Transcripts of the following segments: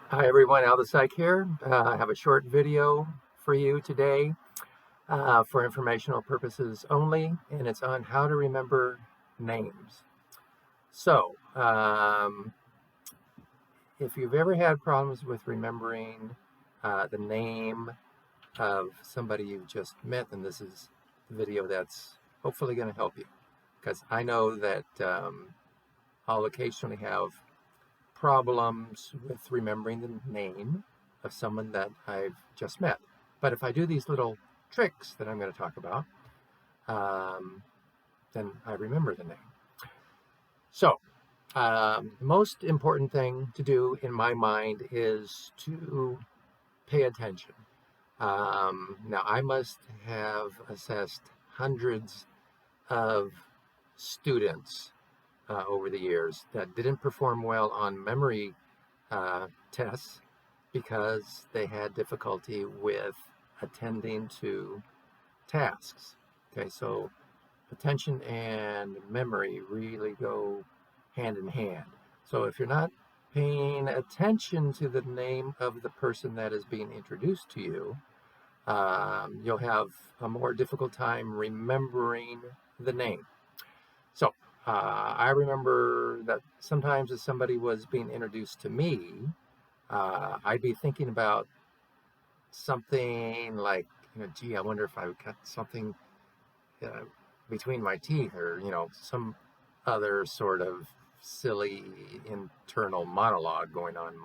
Hi everyone, Al the Psych here. I have a short video for you today for informational purposes only, and it's on how to remember names. So, if you've ever had problems with remembering the name of somebody you've just met, then this is the video that's hopefully going to help you. Because I know that I'll occasionally have problems with remembering the name of someone that I've just met. But if I do these little tricks that I'm going to talk about, then I remember the name. So, the most important thing to do in my mind is to pay attention. Now, I must have assessed hundreds of students over the years that didn't perform well on memory tests because they had difficulty with attending to tasks. Okay, so attention and memory really go hand in hand. So if you're not paying attention to the name of the person that is being introduced to you, you'll have a more difficult time remembering the name. So I remember that sometimes as somebody was being introduced to me, I'd be thinking about something like, gee, I wonder if I got something uh, between my teeth, or some other sort of silly internal monologue going on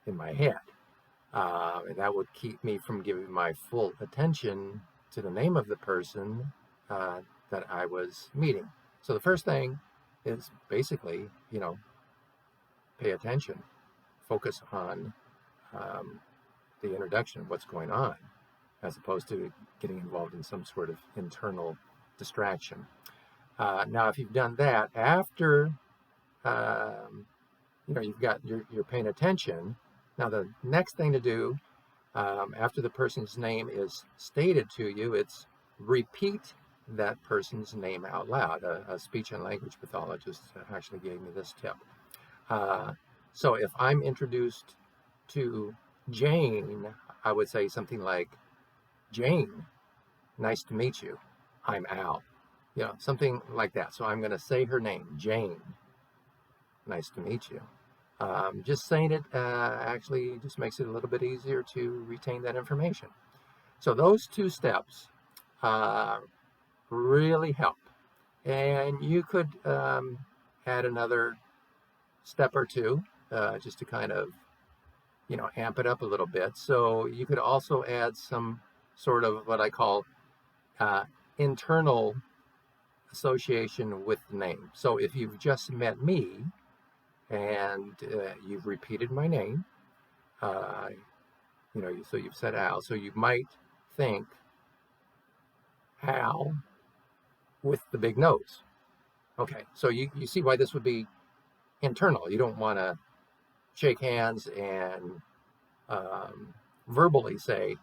in my head, and that would keep me from giving my full attention to the name of the person that I was meeting. So the first thing is basically, pay attention, focus on um, the introduction of what's going on, as opposed to getting involved in some sort of internal distraction. Now, if you've done that after, you're paying attention. Now, the next thing to do after the person's name is stated to you, it's repeat that person's name out loud. A speech and language pathologist actually gave me this tip. So if I'm introduced to Jane, I would say something like, Jane, nice to meet you. I'm Al. Something like that. So I'm going to say her name, Jane, nice to meet you. Just saying it actually just makes it a little bit easier to retain that information. So those two steps really help. And you could add another step or two just to kind of, amp it up a little bit. So you could also add some sort of what I call internal association with the name. So if you've just met me and you've repeated my name, uh, so you've said Al, so you might think Al with the big nose. Okay, so you see why this would be internal. You don't want to shake hands and verbally say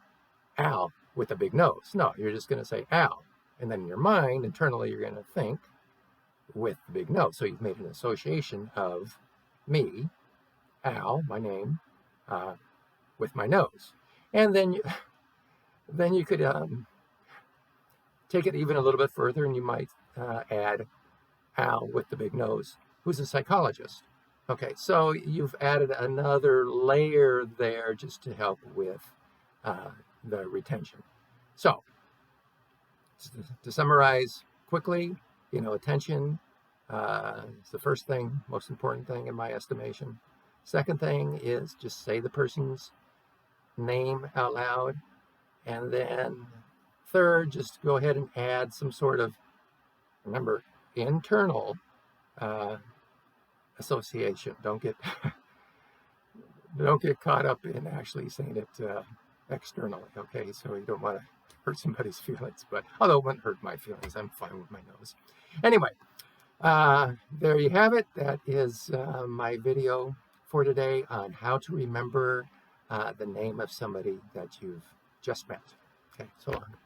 Al with a big nose. No, you're just going to say Al. And then in your mind, internally, you're going to think with the big nose. So you've made an association of me, Al, my name, with my nose. And then you could take it even a little bit further, and you might add Al with the big nose, who's a psychologist. Okay, so you've added another layer there just to help with the retention. So to summarize quickly, attention is the first thing, most important thing in my estimation. Second thing is just say the person's name out loud. And then third, just go ahead and add some sort of, remember, internal association. Don't get caught up in actually saying it externally. Okay, so you don't want to hurt somebody's feelings. But although it wouldn't hurt my feelings, I'm fine with my nose. Anyway, there you have it. That is my video for today on how to remember the name of somebody that you've just met. Okay, so long.